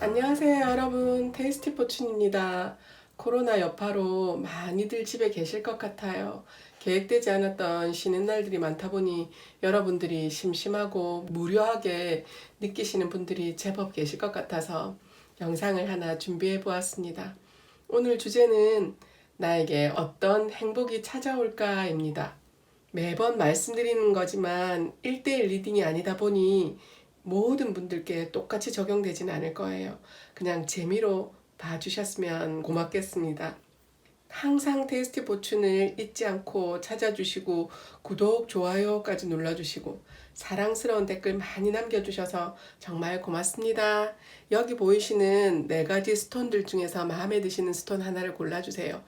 안녕하세요 여러분, 테이스티포춘입니다. 코로나 여파로 많이들 집에 계실 것 같아요. 계획되지 않았던 쉬는 날들이 많다 보니 여러분들이 심심하고 무료하게 느끼시는 분들이 제법 계실 것 같아서 영상을 하나 준비해 보았습니다. 오늘 주제는 나에게 어떤 행복이 찾아올까입니다. 매번 말씀드리는 거지만 1대1 리딩이 아니다 보니 모든 분들께 똑같이 적용되지는 않을 거예요. 그냥 재미로 봐주셨으면 고맙겠습니다. 항상 테이스티 보춘을 잊지 않고 찾아주시고 구독, 좋아요까지 눌러주시고 사랑스러운 댓글 많이 남겨주셔서 정말 고맙습니다. 여기 보이시는 4가지 스톤들 중에서 마음에 드시는 스톤 하나를 골라주세요.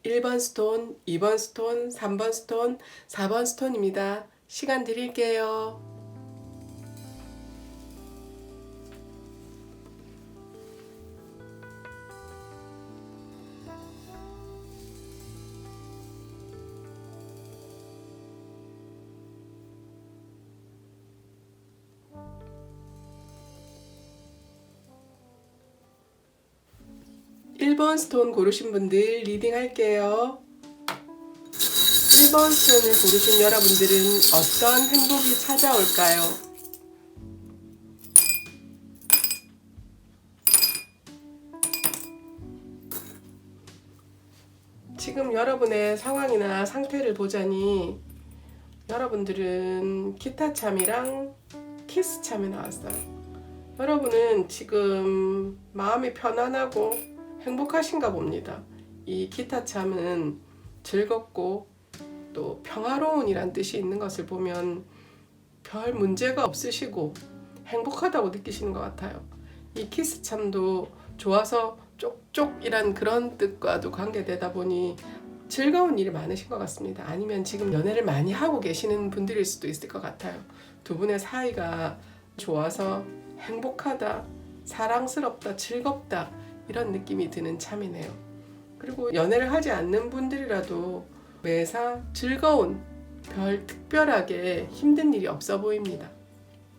1번 스톤, 2번 스톤, 3번 스톤, 4번 스톤입니다. 시간 드릴게요. 1번 스톤 고르신 분들 리딩 할게요. 1번 스톤을 고르신 여러분들은 어떤 행복이 찾아올까요? 지금 여러분의 상황이나 상태를 보자니 여러분들은 기타 참이랑 키스 참이 나왔어요. 여러분은 지금 마음이 편안하고 행복하신가 봅니다. 이 기타 참은 즐겁고 또 평화로운이란 뜻이 있는 것을 보면 별 문제가 없으시고 행복하다고 느끼시는 것 같아요. 이 키스 참도 좋아서 쪽쪽이란 그런 뜻과도 관계되다 보니 즐거운 일이 많으신 것 같습니다. 아니면 지금 연애를 많이 하고 계시는 분들일 수도 있을 것 같아요. 두 분의 사이가 좋아서 행복하다, 사랑스럽다, 즐겁다 이런 느낌이 드는 참이네요. 그리고 연애를 하지 않는 분들이라도 매사 즐거운, 별 특별하게 힘든 일이 없어 보입니다.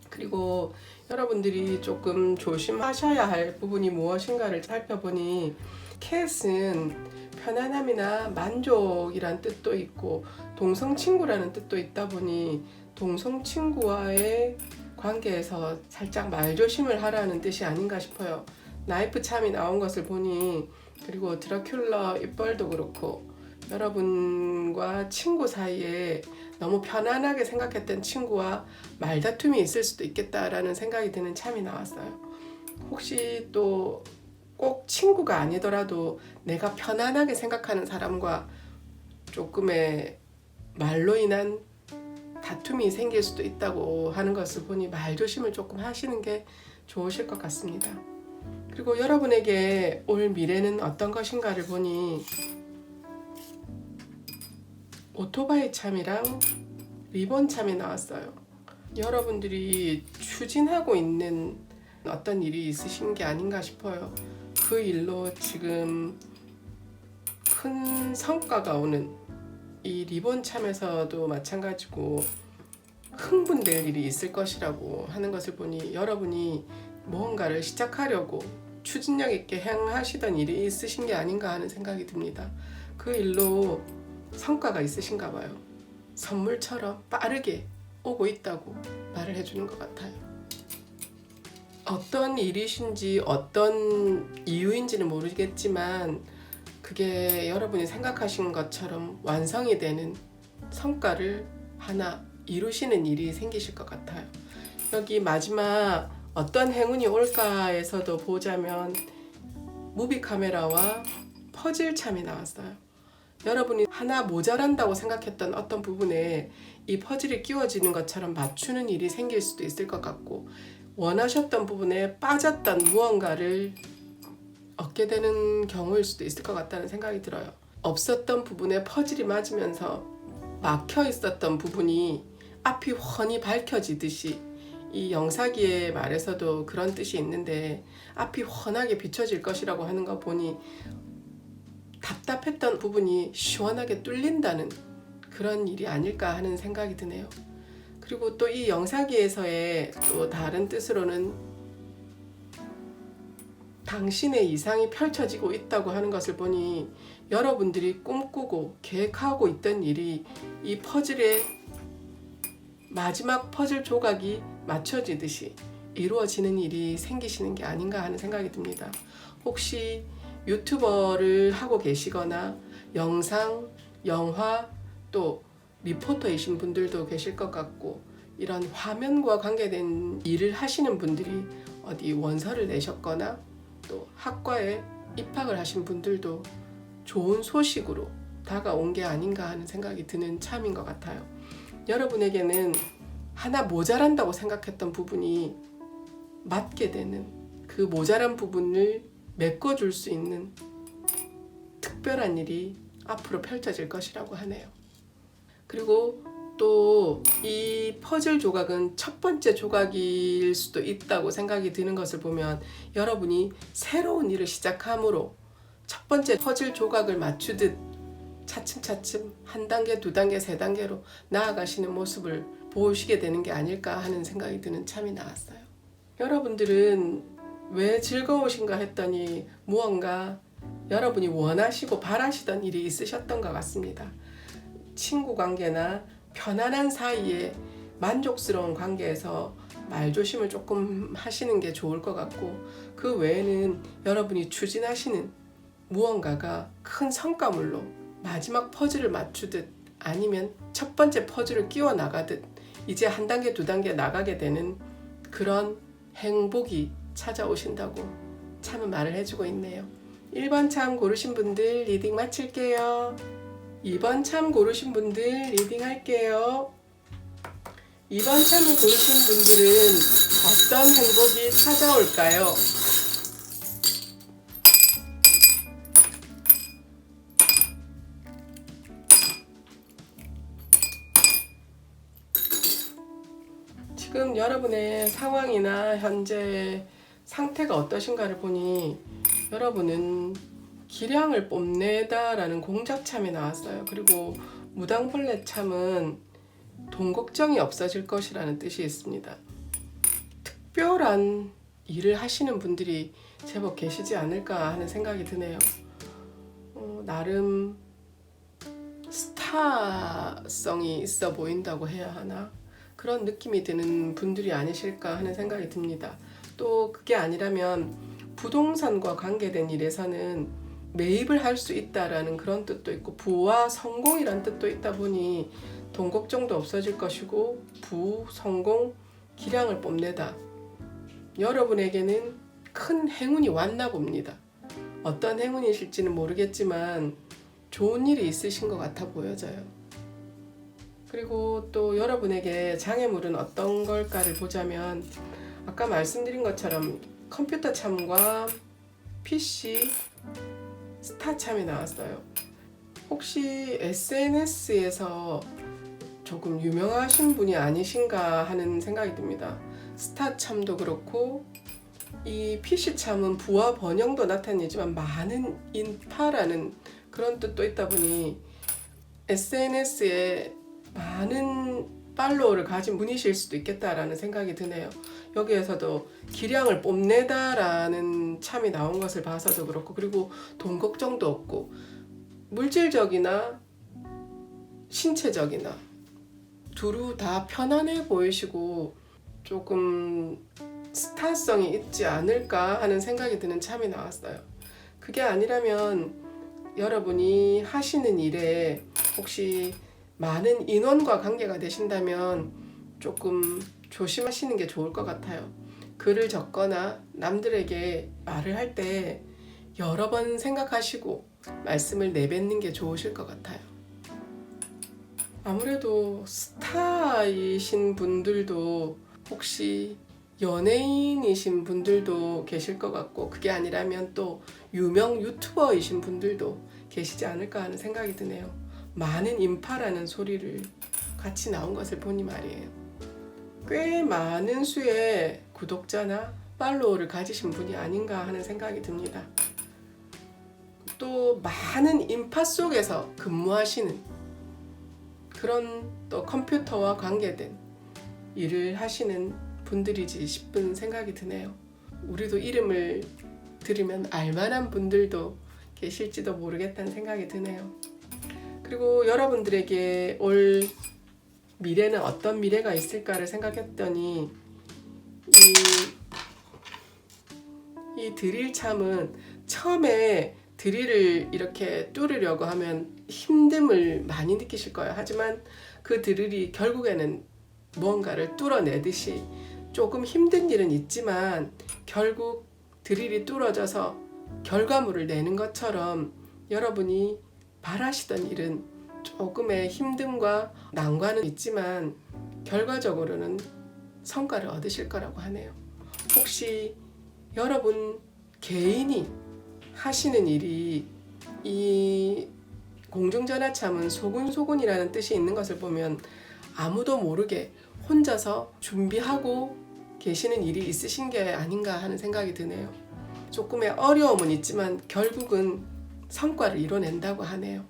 그리고 여러분들이 조금 조심하셔야 할 부분이 무엇인가를 살펴보니 캣은 편안함이나 만족이란 뜻도 있고 동성친구라는 뜻도 있다 보니 동성친구와의 관계에서 살짝 말조심을 하라는 뜻이 아닌가 싶어요. 나이프 참이 나온 것을 보니 그리고 드라큘라 입벌도 그렇고 여러분과 친구 사이에 너무 편안하게 생각했던 친구와 말다툼이 있을 수도 있겠다라는 생각이 드는 참이 나왔어요. 혹시 또 꼭 친구가 아니더라도 내가 편안하게 생각하는 사람과 조금의 말로 인한 다툼이 생길 수도 있다고 하는 것을 보니 말조심을 조금 하시는 게 좋으실 것 같습니다. 그리고 여러분에게 올 미래는 어떤 것인가를 보니 오토바이 참이랑 리본 참이 나왔어요. 여러분들이 추진하고 있는 어떤 일이 있으신 게 아닌가 싶어요. 그 일로 지금 큰 성과가 오는 이 리본 참에서도 마찬가지고 흥분될 일이 있을 것이라고 하는 것을 보니 여러분이 무언가를 시작하려고 추진력 있게 행하시던 일이 있으신 게 아닌가 하는 생각이 듭니다. 그 일로 성과가 있으신가 봐요. 선물처럼 빠르게 오고 있다고 말을 해주는 것 같아요. 어떤 일이신지 어떤 이유인지는 모르겠지만 그게 여러분이 생각하신 것처럼 완성이 되는 성과를 하나 이루시는 일이 생기실 것 같아요. 여기 마지막 어떤 행운이 올까에서도 보자면 무비 카메라와 퍼즐 참이 나왔어요. 여러분이 하나 모자란다고 생각했던 어떤 부분에 이 퍼즐이 끼워지는 것처럼 맞추는 일이 생길 수도 있을 것 같고 원하셨던 부분에 빠졌던 무언가를 얻게 되는 경우일 수도 있을 것 같다는 생각이 들어요. 없었던 부분에 퍼즐이 맞으면서 막혀 있었던 부분이 앞이 훤히 밝혀지듯이 이 영사기의 말에서도 그런 뜻이 있는데 앞이 훤하게 비춰질 것이라고 하는 거 보니 답답했던 부분이 시원하게 뚫린다는 그런 일이 아닐까 하는 생각이 드네요. 그리고 또 이 영사기에서의 또 다른 뜻으로는 당신의 이상이 펼쳐지고 있다고 하는 것을 보니 여러분들이 꿈꾸고 계획하고 있던 일이 이 퍼즐의 마지막 퍼즐 조각이 맞춰지듯이 이루어지는 일이 생기시는 게 아닌가 하는 생각이 듭니다. 혹시 유튜버를 하고 계시거나 영상, 영화, 또 리포터이신 분들도 계실 것 같고, 이런 화면과 관계된 일을 하시는 분들이 어디 원서를 내셨거나 또 학과에 입학을 하신 분들도 좋은 소식으로 다가온 게 아닌가 하는 생각이 드는 참인 것 같아요. 여러분에게는 하나 모자란다고 생각했던 부분이 맞게 되는, 그 모자란 부분을 메꿔줄 수 있는 특별한 일이 앞으로 펼쳐질 것이라고 하네요. 그리고 또 이 퍼즐 조각은 첫 번째 조각일 수도 있다고 생각이 드는 것을 보면, 여러분이 새로운 일을 시작함으로 첫 번째 퍼즐 조각을 맞추듯 차츰차츰 한 단계, 두 단계, 세 단계로 나아가시는 모습을 보시게 되는 게 아닐까 하는 생각이 드는 참이 나왔어요. 여러분들은 왜 즐거우신가 했더니 무언가 여러분이 원하시고 바라시던 일이 있으셨던 것 같습니다. 친구 관계나 편안한 사이에 만족스러운 관계에서 말조심을 조금 하시는 게 좋을 것 같고, 그 외에는 여러분이 추진하시는 무언가가 큰 성과물로 마지막 퍼즐을 맞추듯 아니면 첫 번째 퍼즐을 끼워 나가듯 이제 한 단계 두 단계 나가게 되는 그런 행복이 찾아오신다고 참은 말을 해주고 있네요. 1번 참 고르신 분들 리딩 마칠게요. 2번 참 고르신 분들 리딩 할게요. 2번 참을 고르신 분들은 어떤 행복이 찾아올까요? 지금 여러분의 상황이나 현재 상태가 어떠신가를 보니 여러분은 기량을 뽐내다라는 공작참이 나왔어요. 그리고 무당벌레 참은 돈 걱정이 없어질 것이라는 뜻이 있습니다. 특별한 일을 하시는 분들이 제법 계시지 않을까 하는 생각이 드네요. 나름 스타성이 있어 보인다고 해야 하나? 그런 느낌이 드는 분들이 아니실까 하는 생각이 듭니다. 또 그게 아니라면 부동산과 관계된 일에서는 매입을 할 수 있다라는 그런 뜻도 있고, 부와 성공이란 뜻도 있다 보니 돈 걱정도 없어질 것이고, 부, 성공, 기량을 뽐내다. 여러분에게는 큰 행운이 왔나 봅니다. 어떤 행운이실지는 모르겠지만 좋은 일이 있으신 것 같아 보여져요. 그리고 또 여러분에게 장애물은 어떤 걸까를 보자면, 아까 말씀드린 것처럼 컴퓨터 참과 PC, 스타 참이 나왔어요. 혹시 SNS에서 조금 유명하신 분이 아니신가 하는 생각이 듭니다. 스타 참도 그렇고 이 PC 참은 부와 번영도 나타내지만 많은 인파라는 그런 뜻도 있다 보니 SNS에 많은 팔로워를 가진 분이실 수도 있겠다라는 생각이 드네요. 여기에서도 기량을 뽐내다라는 참이 나온 것을 봐서도 그렇고, 그리고 돈 걱정도 없고 물질적이나 신체적이나 두루 다 편안해 보이시고 조금 스타성이 있지 않을까 하는 생각이 드는 참이 나왔어요. 그게 아니라면 여러분이 하시는 일에 혹시 많은 인원과 관계가 되신다면 조금 조심하시는 게 좋을 것 같아요. 글을 적거나 남들에게 말을 할 때 여러 번 생각하시고 말씀을 내뱉는 게 좋으실 것 같아요. 아무래도 스타이신 분들도 혹시 연예인이신 분들도 계실 것 같고, 그게 아니라면 또 유명 유튜버이신 분들도 계시지 않을까 하는 생각이 드네요. 많은 인파라는 소리를 같이 나온 것을 보니 말이에요. 꽤 많은 수의 구독자나 팔로워를 가지신 분이 아닌가 하는 생각이 듭니다. 또 많은 인파 속에서 근무하시는 그런 또 컴퓨터와 관계된 일을 하시는 분들이지 싶은 생각이 드네요. 우리도 이름을 들으면 알만한 분들도 계실지도 모르겠다는 생각이 드네요. 그리고 여러분들에게 올 미래는 어떤 미래가 있을까를 생각했더니 이 드릴참은 처음에 드릴을 이렇게 뚫으려고 하면 힘듦을 많이 느끼실 거예요. 하지만 그 드릴이 결국에는 무언가를 뚫어내듯이 조금 힘든 일은 있지만 결국 드릴이 뚫어져서 결과물을 내는 것처럼 여러분이 바라시던 일은 조금의 힘듦과 난관은 있지만 결과적으로는 성과를 얻으실 거라고 하네요. 혹시 여러분 개인이 하시는 일이 이 공중전화참은 소근소근이라는 뜻이 있는 것을 보면 아무도 모르게 혼자서 준비하고 계시는 일이 있으신 게 아닌가 하는 생각이 드네요. 조금의 어려움은 있지만 결국은 성과를 이뤄낸다고 하네요.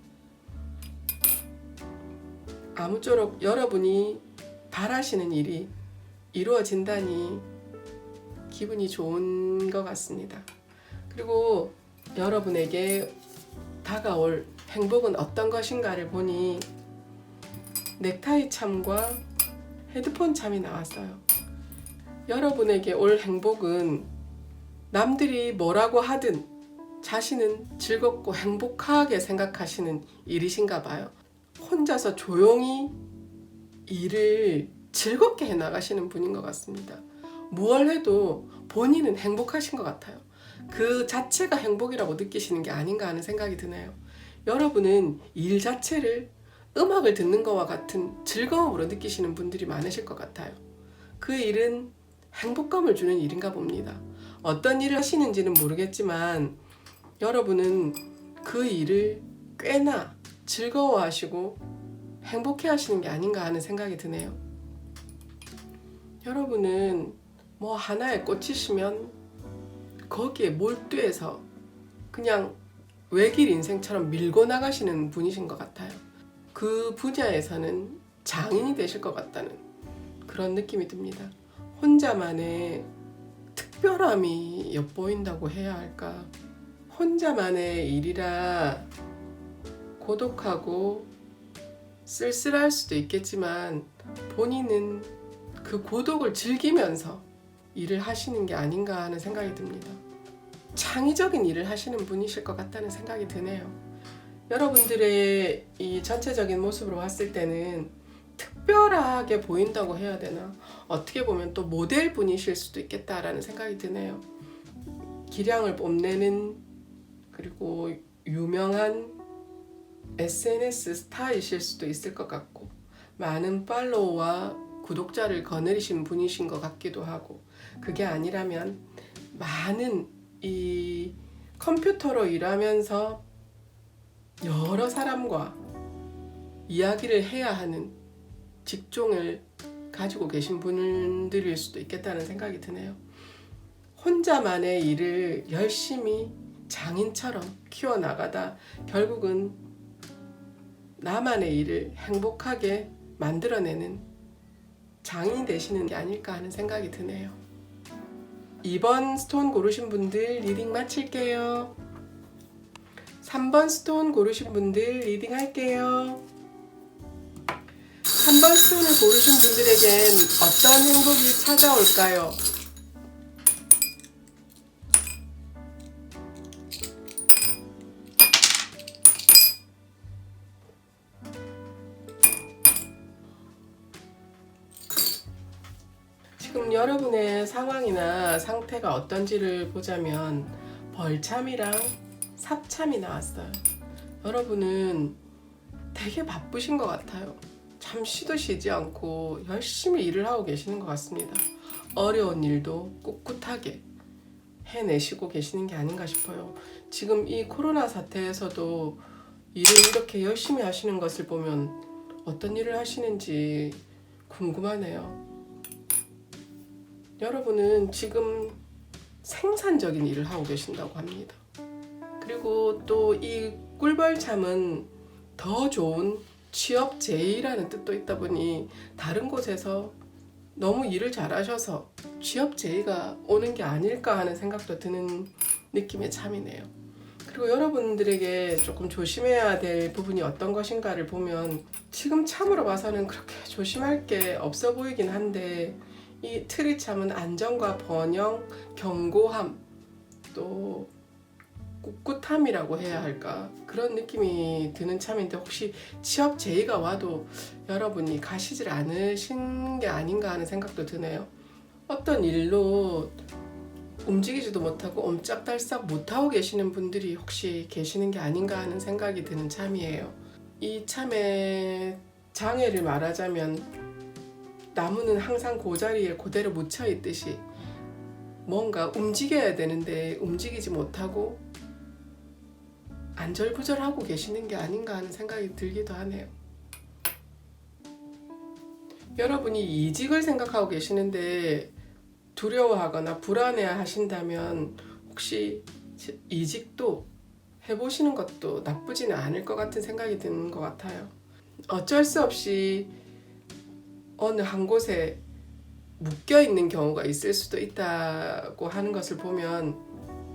아무쪼록 여러분이 바라시는 일이 이루어진다니 기분이 좋은 것 같습니다. 그리고 여러분에게 다가올 행복은 어떤 것인가를 보니 넥타이 참과 헤드폰 참이 나왔어요. 여러분에게 올 행복은 남들이 뭐라고 하든 자신은 즐겁고 행복하게 생각하시는 일이신가 봐요. 혼자서 조용히 일을 즐겁게 해나가시는 분인 것 같습니다. 무얼 해도 본인은 행복하신 것 같아요. 그 자체가 행복이라고 느끼시는 게 아닌가 하는 생각이 드네요. 여러분은 일 자체를 음악을 듣는 것과 같은 즐거움으로 느끼시는 분들이 많으실 것 같아요. 그 일은 행복감을 주는 일인가 봅니다. 어떤 일을 하시는지는 모르겠지만 여러분은 그 일을 꽤나 즐거워하시고 행복해 하시는 게 아닌가 하는 생각이 드네요. 여러분은 뭐 하나에 꽂히시면 거기에 몰두해서 그냥 외길 인생처럼 밀고 나가시는 분이신 것 같아요. 그 분야에서는 장인이 되실 것 같다는 그런 느낌이 듭니다. 혼자만의 특별함이 엿보인다고 해야 할까? 혼자만의 일이라 고독하고 쓸쓸할 수도 있겠지만 본인은 그 고독을 즐기면서 일을 하시는 게 아닌가 하는 생각이 듭니다. 창의적인 일을 하시는 분이실 것 같다는 생각이 드네요. 여러분들의 이 전체적인 모습으로 봤을 때는 특별하게 보인다고 해야 되나? 어떻게 보면 또 모델 분이실 수도 있겠다라는 생각이 드네요. 기량을 뽐내는 그리고 유명한 SNS 스타이실 수도 있을 것 같고 많은 팔로워와 구독자를 거느리신 분이신 것 같기도 하고 그게 아니라면 많은 이 컴퓨터로 일하면서 여러 사람과 이야기를 해야 하는 직종을 가지고 계신 분들일 수도 있겠다는 생각이 드네요. 혼자만의 일을 열심히 장인처럼 키워나가다 결국은 나만의 일을 행복하게 만들어내는 장인이 되시는 게 아닐까 하는 생각이 드네요. 2번 스톤 고르신 분들 리딩 마칠게요. 3번 스톤 고르신 분들 리딩 할게요. 3번 스톤을 고르신 분들에겐 어떤 행복이 찾아올까요? 지금 여러분의 상황이나 상태가 어떤지를 보자면 벌참이랑 삽참이 나왔어요. 여러분은 되게 바쁘신 것 같아요. 잠시도 쉬지 않고 열심히 일을 하고 계시는 것 같습니다. 어려운 일도 꿋꿋하게 해내시고 계시는 게 아닌가 싶어요. 지금 이 코로나 사태에서도 일을 이렇게 열심히 하시는 것을 보면 어떤 일을 하시는지 궁금하네요. 여러분은 지금 생산적인 일을 하고 계신다고 합니다. 그리고 또 이 꿀벌참은 더 좋은 취업 제의라는 뜻도 있다 보니 다른 곳에서 너무 일을 잘하셔서 취업 제의가 오는 게 아닐까 하는 생각도 드는 느낌의 참이네요. 그리고 여러분들에게 조금 조심해야 될 부분이 어떤 것인가를 보면 지금 참으로 봐서는 그렇게 조심할 게 없어 보이긴 한데 이 트리 참은 안정과 번영, 견고함, 또 꿋꿋함이라고 해야 할까 그런 느낌이 드는 참인데 혹시 취업 제의가 와도 여러분이 가시질 않으신 게 아닌가 하는 생각도 드네요. 어떤 일로 움직이지도 못하고 옴짝달싹 못하고 계시는 분들이 혹시 계시는 게 아닌가 하는 생각이 드는 참이에요. 이 참의 장애를 말하자면 나무는 항상 그 자리에 그대로 묻혀 있듯이 뭔가 움직여야 되는데 움직이지 못하고 안절부절하고 계시는 게 아닌가 하는 생각이 들기도 하네요. 여러분이 이직을 생각하고 계시는데 두려워하거나 불안해 하신다면 혹시 이직도 해보시는 것도 나쁘지는 않을 것 같은 생각이 드는 것 같아요. 어쩔 수 없이 어느 한 곳에 묶여 있는 경우가 있을 수도 있다고 하는 것을 보면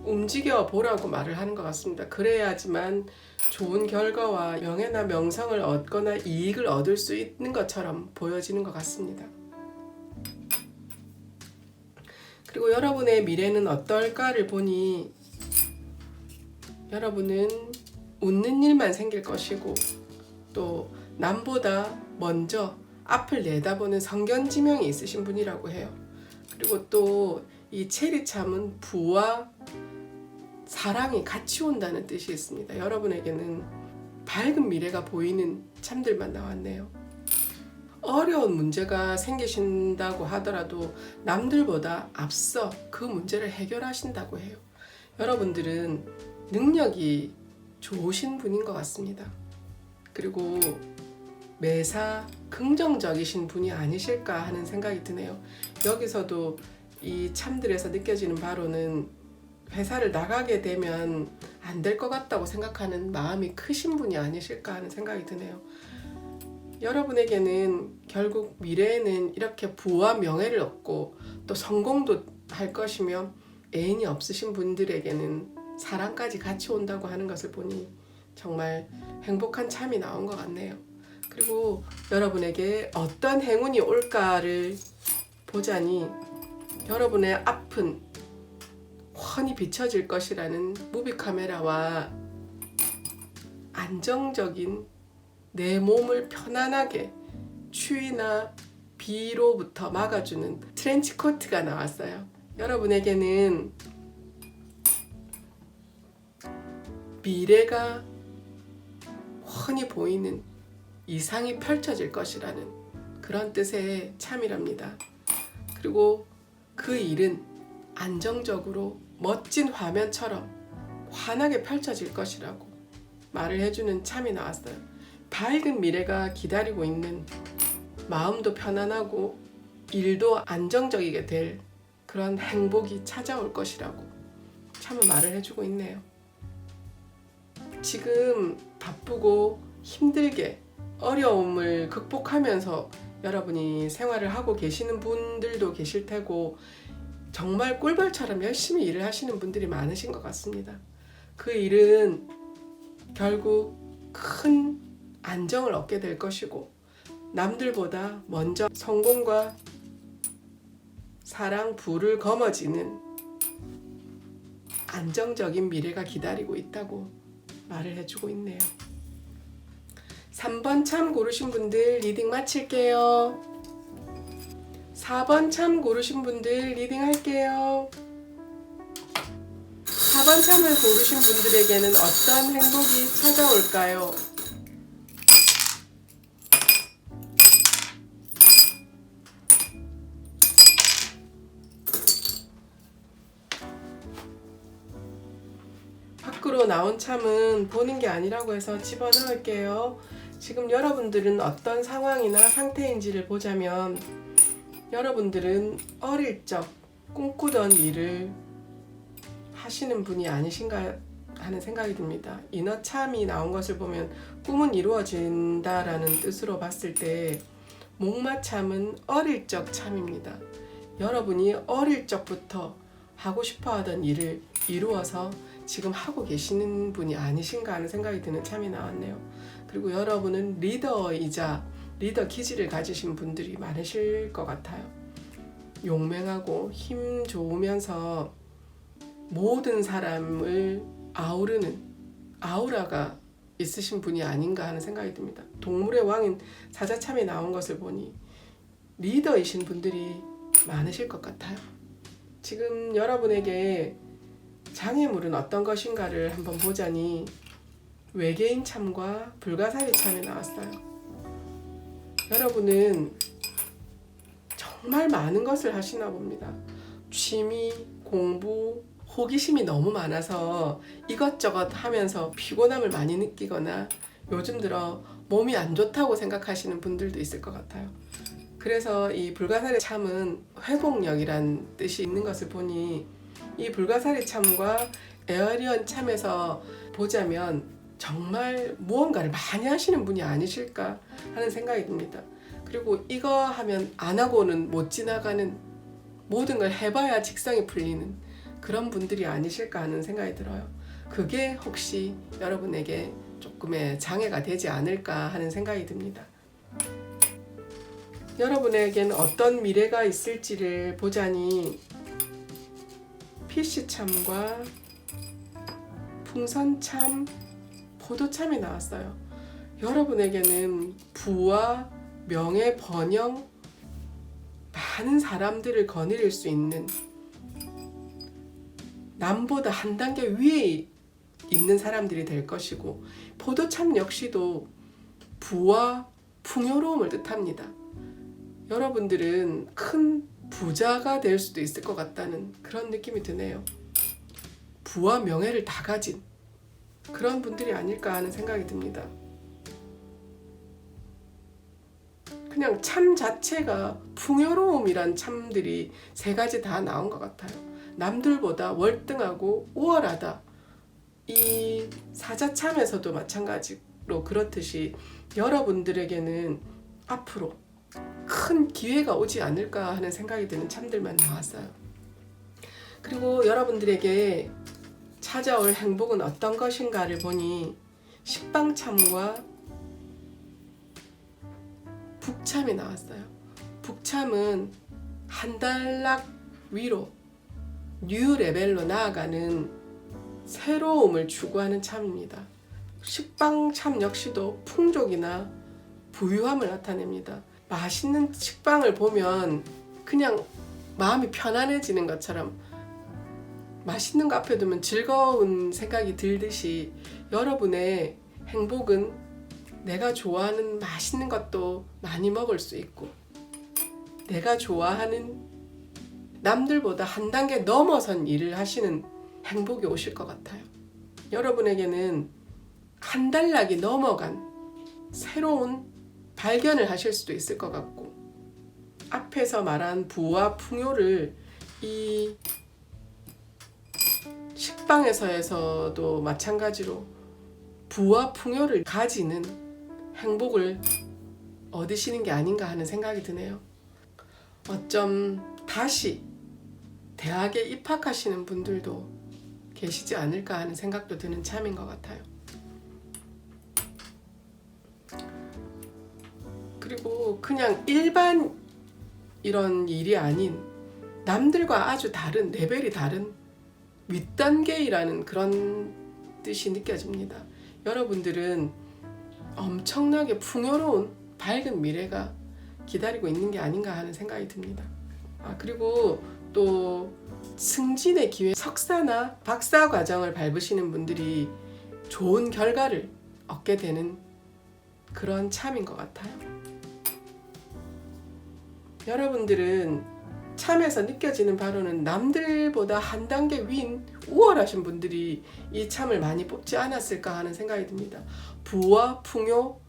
움직여 보라고 말을 하는 것 같습니다. 그래야지만 좋은 결과와 명예나 명성을 얻거나 이익을 얻을 수 있는 것처럼 보여지는 것 같습니다. 그리고 여러분의 미래는 어떨까를 보니 여러분은 웃는 일만 생길 것이고 또 남보다 먼저 앞을 내다보는 성견지명이 있으신 분이라고 해요. 그리고 또 이 체리참은 부와 사랑이 같이 온다는 뜻이 있습니다. 여러분에게는 밝은 미래가 보이는 참들만 나왔네요. 어려운 문제가 생기신다고 하더라도 남들보다 앞서 그 문제를 해결하신다고 해요. 여러분들은 능력이 좋으신 분인 것 같습니다. 그리고 매사 긍정적이신 분이 아니실까 하는 생각이 드네요. 여기서도 이 참들에서 느껴지는 바로는 회사를 나가게 되면 안 될 것 같다고 생각하는 마음이 크신 분이 아니실까 하는 생각이 드네요. 여러분에게는 결국 미래에는 이렇게 부와 명예를 얻고 또 성공도 할 것이며 애인이 없으신 분들에게는 사랑까지 같이 온다고 하는 것을 보니 정말 행복한 참이 나온 것 같네요. 그리고 여러분에게 어떤 행운이 올까를 보자니 여러분의 앞은 훤히 비춰질 것이라는 무비 카메라와 안정적인 내 몸을 편안하게 추위나 비로부터 막아주는 트렌치 코트가 나왔어요. 여러분에게는 미래가 훤히 보이는 이상이 펼쳐질 것이라는 그런 뜻의 참이랍니다. 그리고 그 일은 안정적으로 멋진 화면처럼 환하게 펼쳐질 것이라고 말을 해주는 참이 나왔어요. 밝은 미래가 기다리고 있는, 마음도 편안하고 일도 안정적이게 될 그런 행복이 찾아올 것이라고 참은 말을 해주고 있네요. 지금 바쁘고 힘들게 어려움을 극복하면서 여러분이 생활을 하고 계시는 분들도 계실 테고 정말 꿀벌처럼 열심히 일을 하시는 분들이 많으신 것 같습니다. 그 일은 결국 큰 안정을 얻게 될 것이고 남들보다 먼저 성공과 사랑, 부를 거머쥐는 안정적인 미래가 기다리고 있다고 말을 해주고 있네요. 3번 참 고르신 분들 리딩 마칠게요. 4번 참 고르신 분들 리딩 할게요. 4번 참을 고르신 분들에게는 어떤 행복이 찾아올까요? 밖으로 나온 참은 보는 게 아니라고 해서 집어넣을게요. 지금 여러분들은 어떤 상황이나 상태인지를 보자면 여러분들은 어릴 적 꿈꾸던 일을 하시는 분이 아니신가 하는 생각이 듭니다. 이너 참이 나온 것을 보면 꿈은 이루어진다라는 뜻으로 봤을 때 목마참은 어릴 적 참입니다. 여러분이 어릴 적부터 하고 싶어 하던 일을 이루어서 지금 하고 계시는 분이 아니신가 하는 생각이 드는 참이 나왔네요. 그리고 여러분은 리더이자 리더 기질을 가지신 분들이 많으실 것 같아요. 용맹하고 힘 좋으면서 모든 사람을 아우르는 아우라가 있으신 분이 아닌가 하는 생각이 듭니다. 동물의 왕인 사자참이 나온 것을 보니 리더이신 분들이 많으실 것 같아요. 지금 여러분에게 장애물은 어떤 것인가를 한번 보자니 외계인 참과 불가사리 참이 나왔어요. 여러분은 정말 많은 것을 하시나 봅니다. 취미, 공부, 호기심이 너무 많아서 이것저것 하면서 피곤함을 많이 느끼거나 요즘 들어 몸이 안 좋다고 생각하시는 분들도 있을 것 같아요. 그래서 이 불가사리 참은 회복력이란 뜻이 있는 것을 보니 이 불가사리 참과 에어리언 참에서 보자면 정말 무언가를 많이 하시는 분이 아니실까 하는 생각이 듭니다. 그리고 이거 하면 안 하고는 못 지나가는, 모든 걸 해봐야 직성이 풀리는 그런 분들이 아니실까 하는 생각이 들어요. 그게 혹시 여러분에게 조금의 장애가 되지 않을까 하는 생각이 듭니다. 여러분에게는 어떤 미래가 있을지를 보자니 PC참과 풍선참, 포도참이 나왔어요. 여러분에게는 부와 명예, 번영, 많은 사람들을 거느릴 수 있는, 남보다 한 단계 위에 있는 사람들이 될 것이고, 포도참 역시도 부와 풍요로움을 뜻합니다. 여러분들은 큰 부자가 될 수도 있을 것 같다는 그런 느낌이 드네요. 부와 명예를 다 가진 그런 분들이 아닐까 하는 생각이 듭니다. 그냥 참 자체가 풍요로움이란 참들이 세 가지 다 나온 것 같아요. 남들보다 월등하고 우월하다. 이 사자참에서도 마찬가지로 그렇듯이 여러분들에게는 앞으로 큰 기회가 오지 않을까 하는 생각이 드는 참들만 나왔어요. 그리고 여러분들에게 찾아올 행복은 어떤 것인가를 보니 식빵참과 북참이 나왔어요. 북참은 한 단락 위로 뉴 레벨로 나아가는 새로움을 추구하는 참입니다. 식빵참 역시도 풍족이나 부유함을 나타냅니다. 맛있는 식빵을 보면 그냥 마음이 편안해지는 것처럼, 맛있는 거 앞에 두면 즐거운 생각이 들듯이 여러분의 행복은 내가 좋아하는 맛있는 것도 많이 먹을 수 있고, 내가 좋아하는 남들보다 한 단계 넘어선 일을 하시는 행복이 오실 것 같아요. 여러분에게는 한 단락이 넘어간 새로운 발견을 하실 수도 있을 것 같고, 앞에서 말한 부와 풍요를 이 식빵에서도 마찬가지로 부와 풍요를 가지는 행복을 얻으시는 게 아닌가 하는 생각이 드네요. 어쩜 다시 대학에 입학하시는 분들도 계시지 않을까 하는 생각도 드는 참인 것 같아요. 그리고 그냥 일반 이런 일이 아닌 남들과 아주 다른, 레벨이 다른 윗단계이라는 그런 뜻이 느껴집니다. 여러분들은 엄청나게 풍요로운 밝은 미래가 기다리고 있는 게 아닌가 하는 생각이 듭니다. 그리고 또 승진의 기회, 석사나 박사 과정을 밟으시는 분들이 좋은 결과를 얻게 되는 그런 참인 것 같아요. 여러분들은 참에서 느껴지는 바로는 남들보다 한 단계 위인 우월하신 분들이 이 참을 많이 뽑지 않았을까 하는 생각이 듭니다. 부와 풍요,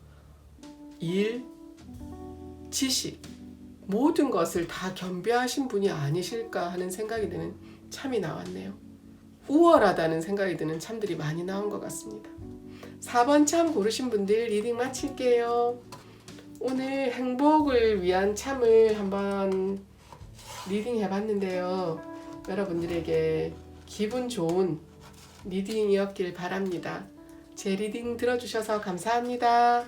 일, 지식, 모든 것을 다 겸비하신 분이 아니실까 하는 생각이 드는 참이 나왔네요. 우월하다는 생각이 드는 참들이 많이 나온 것 같습니다. 4번 참 고르신 분들 리딩 마칠게요. 오늘 행복을 위한 참을 한번 리딩 해봤는데요. 여러분들에게 기분 좋은 리딩이었길 바랍니다. 제 리딩 들어주셔서 감사합니다.